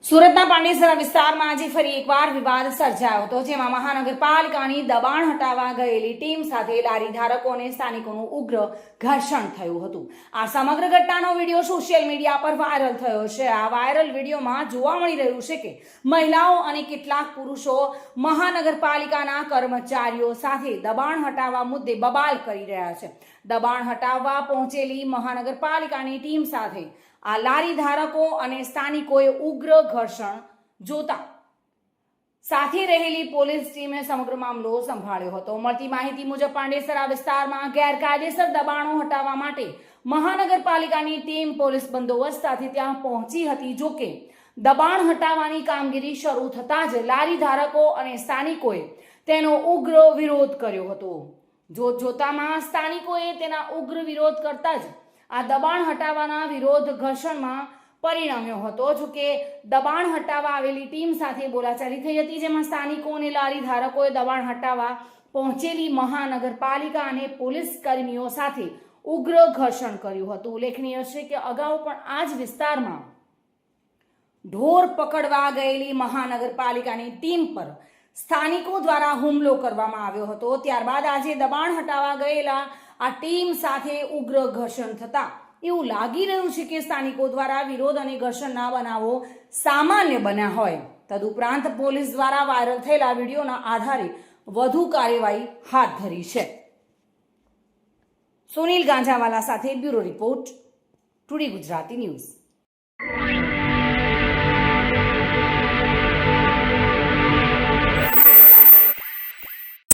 સુરતના પાંડેસરા વિસ્તારમાં આજે ફરી એકવાર વિવાદ સર્જાયો હતો, જેમાં મહાનગરપાલિકાની દબાણ હટાવવા ગયેલી ટીમ સાથે લારી ધારકો અને સ્થાનિકોનું ઉગ્ર ઘર્ષણ થયું હતું. આ સમગ્ર ઘટનાનો વિડીયો સોશિયલ મીડિયા પર વાયરલ થયો છે. આ વાયરલ વિડીયોમાં જોવા મળી રહ્યું છે કે મહિલાઓ અને કેટલાક પુરુષો મહાનગરપાલિકાના કર્મચારીઓ સાથે દબાણ હટાવવા મુદ્દે બબાલ કરી રહ્યા છે. દબાણ હટાવવા પહોંચેલી મહાનગરપાલિકાની ટીમ સાથે આ લારી ધારકો અને સ્થાનિકોએ ઉગ્ર ઘર્ષણ જોતા સાથે રહેલી પોલીસ ટીમે સમગ્ર મામલો સંભાળ્યો હતો. મળતી માહિતી મુજબ પાંડેસરા વિસ્તારમાં ગેરકાયદેસર દબાણો હટાવવા માટે મહાનગરપાલિકાની ટીમ પોલીસ બંદોબસ્ત સાથે ત્યાં પહોંચી હતી. જોકે દબાણ હટાવવાની કામગીરી શરૂ થતાં જ લારી ધારકો અને સ્થાનિકોએ તેનો ઉગ્ર વિરોધ કર્યો હતો. જોતજોતામાં સ્થાનિકોએ તેના ઉગ્ર વિરોધ કરતા જ આ દબાણ હટાવવાના વિરોધ ઘર્ષણમાં પરિણમ્યો હતો. જોકે દબાણ હટાવવા આવેલી ટીમ સાથે બોલાચાલી થઈ હતી, જેમાં સ્થાનિકો અને લારી ધારકોએ દબાણ હટાવવા પહોંચેલી મહાનગરપાલિકા અને પોલીસ કર્મીઓ સાથે ઉગ્ર ઘર્ષણ કર્યું હતું. ઉલ્લેખનીય છે કે અગાઉ પણ આ જ વિસ્તારમાં ઢોર પકડવા ગયેલી મહાનગરપાલિકાની ટીમ પર સ્થાનિકો દ્વારા હુમલો કરવામાં આવ્યો હતો. ત્યારબાદ આજે દબાણ હટાવવા ગયેલા આ ટીમ સાથે ઉગ્ર ઘર્ષણ થતા એવું લાગી રહ્યું છે કે સ્થાનિકો દ્વારા વિરોધ અને ઘર્ષણના બનાવો સામાન્ય બન્યા હોય. તદુપરાંત પોલીસ દ્વારા વાયરલ થયેલા વિડીયોના આધારે વધુ કાર્યવાહી હાથ ધરી છે. સુનિલ ગાંજાવાલા સાથે bureau report, today Gujarati news.